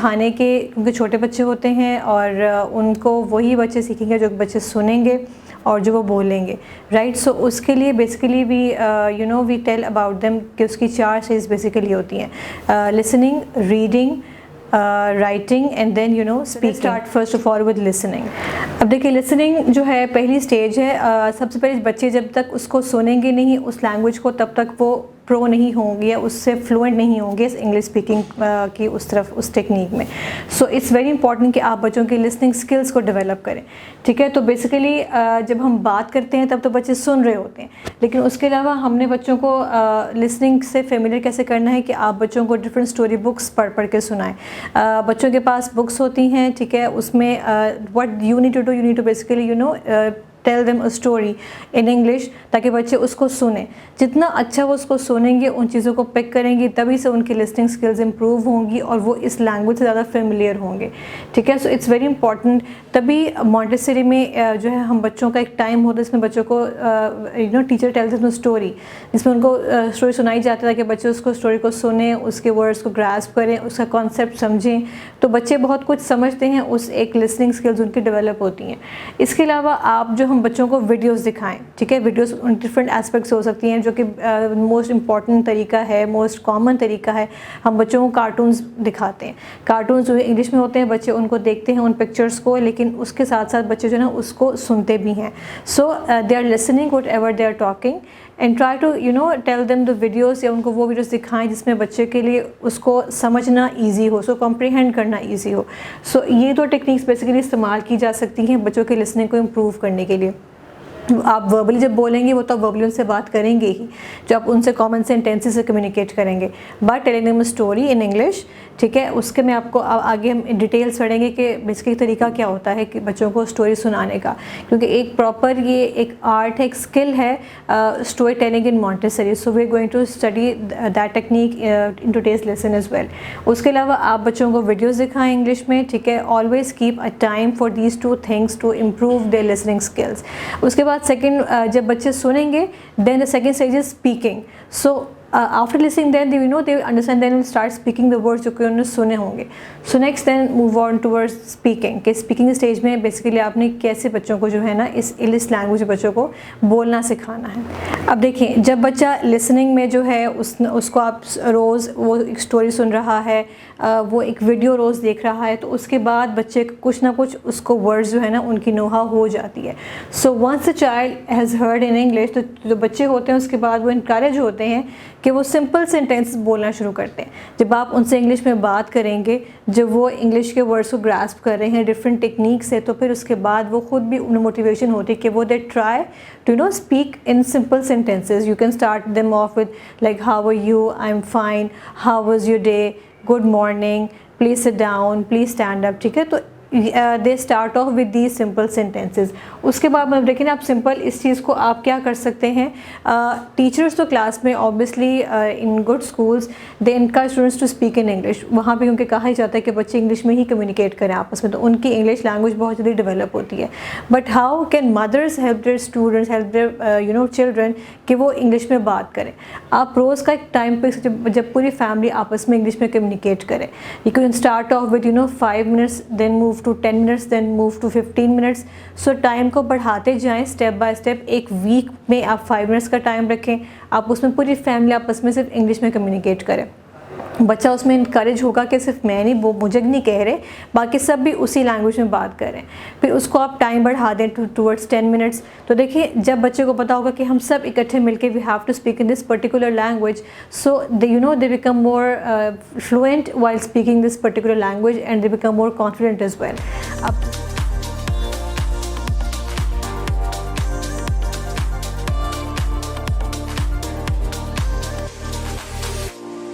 सिखाने के, क्योंकि छोटे बच्चे होते हैं और उनको वही बच्चे सीखेंगे जो बच्चे सुनेंगे और जो वो बोलेंगे, राइट। सो उसके लिए basically we tell about them कि उसकी 4 स्टेज बेसिकली होती हैं, listening, reading, writing and then speak. Start first of all with listening. अब देखिए लिसनिंग जो है पहली स्टेज है। सबसे पहले बच्चे जब तक उसको सुनेंगे नहीं उस लैंग्वेज को, तब तक वो प्रो नहीं होंगे या उससे फ्लुएंट नहीं होंगे इंग्लिश स्पीकिंग की उस टेक्निक में। सो इट्स वेरी इंपॉर्टेंट कि आप बच्चों की लिसनिंग स्किल्स को डेवलप करें, ठीक है। तो बेसिकली जब हम बात करते हैं तब तो बच्चे सुन रहे होते हैं, लेकिन उसके अलावा हमने बच्चों को लिसनिंग से फेमिलियर कैसे करना है कि आप बच्चों को डिफरेंट स्टोरी बुक्स पढ़ के सुनाएं। बच्चों के पास बुक्स होती हैं, ठीक है, उसमें what you need to basically tell them a story in English, ताकि बच्चे उसको सुने। जितना अच्छा वो उसको सुनेंगे, उन चीज़ों को पिक करेंगे, तभी से उनकी लिसनिंग स्किल्स इंप्रूव होंगी और वो इस लैंग्वेज से ज़्यादा फेमिलियर होंगे, ठीक है। So it's very important. तभी मॉन्टेसरी में जो है हम बच्चों का एक टाइम होता है जिसमें बच्चों को टीचर टेल्स देम स्टोरी, जिसमें उनको स्टोरी सुनाई जाती है ताकि बच्चे उसको स्टोरी को सुने, उसके वर्ड्स को ग्रास्प करें, उसका कॉन्सेप्ट समझें। तो बच्चे बहुत कुछ समझते हैं, उस एक लिसनिंग स्किल्स उनकी डेवलप होती हैं। इसके अलावा आप जो हम बच्चों को वीडियोस दिखाएं, ठीक है। वीडियोस डिफरेंट एस्पेक्ट्स हो सकती हैं, जो कि मोस्ट इम्पॉर्टेंट तरीका है, मोस्ट कॉमन तरीका है, हम बच्चों को कार्टून्स दिखाते हैं। कार्टून्स जो है इंग्लिश में होते हैं, बच्चे उनको देखते हैं उन पिक्चर्स को, लेकिन उसके साथ साथ बच्चे जो है ना उसको सुनते भी हैं। So they are listening whatever they are talking and try to tell them the videos, या उनको वो वीडियोस दिखाएं जिसमें बच्चे के लिए उसको समझना ईजी हो, उसको कॉम्प्रीहेंड करना ईजी हो। सो ये दो टेक्निक्स बेसिकली इस्तेमाल की जा सकती हैं बच्चों की लिसनिंग को इम्प्रूव करने के लिए। आप वर्बली जब बोलेंगे वो तो वर्बली उनसे बात करेंगे ही, जो आप उनसे कॉमन सेंटेंसेस से कम्युनिकेट करेंगे, but telling them story in English, ठीक है। उसके में आपको आगे हम डिटेल्स पढ़ेंगे कि बेसिकली तरीका क्या होता है कि बच्चों को स्टोरी सुनाने का, क्योंकि एक प्रॉपर ये एक आर्ट है, एक स्किल है story telling in Montessori. So we are going to study that technique in today's lesson as well. उसके अलावा आप बच्चों को वीडियोज़ दिखाएँ इंग्लिश में, ठीक है। Always keep a time for these 2 things to improve their listening skills. उसके बाद सेकेंड, जब बच्चे सुनेंगे, then the second stage is speaking. So after listening then they will understand, then will start speaking the words जो कि उन्होंने सुने होंगे। So next then move on towards speaking, कि speaking stage में basically आपने कैसे बच्चों को जो है ना इस इंग्लिश लैंग्वेज बच्चों को बोलना सिखाना है। अब देखिए जब बच्चा listening में जो है उसको आप रोज़ वो एक स्टोरी सुन रहा है, वो एक वीडियो रोज़ देख रहा है, तो उसके बाद बच्चे कुछ ना कुछ उसको वर्ड्स जो है ना उनकी नोहा हो जाती है। So once the child has heard in English, तो जो बच्चे होते हैं उसके बाद वो इनकरेज होते हैं कि वो सिंपल सेंटेंस बोलना शुरू करते हैं। जब आप उनसे इंग्लिश में बात करेंगे, जब वो इंग्लिश के वर्ड्स को ग्रास्प कर रहे हैं डिफरेंट टेक्निक से, तो फिर उसके बाद वो खुद भी उन्हें मोटिवेशन होती है कि वो they try to speak in simple sentences. You can start them off with like how are you, I am fine, how was your day, good morning, please sit down, please stand up, ठीक है। तो they start off with the simple sentences. उसके बाद मतलब देखिए ना आप simple इस चीज़ को आप क्या कर सकते हैं, टीचर्स तो क्लास में obviously in good schools they encourage students to speak in English. वहाँ पे क्योंकि कहा ही जाता है कि बच्चे इंग्लिश में ही कम्युनिकेट करें आपस में, तो उनकी इंग्लिश लैंग्वेज बहुत जल्दी डेवलप होती है। But how can mothers help their students, help their children कि वो इंग्लिश में बात करें। आप रोज़ का एक टाइम पे जब पूरी फैमिली आपस में इंग्लिश में कम्युनिकेट करें, you can start off with 5 minutes, then move to 10 minutes, then move to 15 minutes. So time को बढ़ाते जाएं स्टेप बाय स्टेप। एक वीक में आप 5 मिनट्स का टाइम रखें, आप उसमें पूरी फैमिली आपस में सिर्फ इंग्लिश में कम्युनिकेट करें। बच्चा उसमें इनकरेज होगा कि सिर्फ मैं नहीं, वो मुझे नहीं कह रहे, बाकी सब भी उसी लैंग्वेज में बात करें। फिर उसको आप टाइम बढ़ा दें टूवर्ड्स 10 मिनट्स। तो देखिए जब बच्चे को पता होगा कि हम सब इकट्ठे मिलके we have to speak in this particular language, so they become more fluent while speaking this particular language and they become more confident as well. अब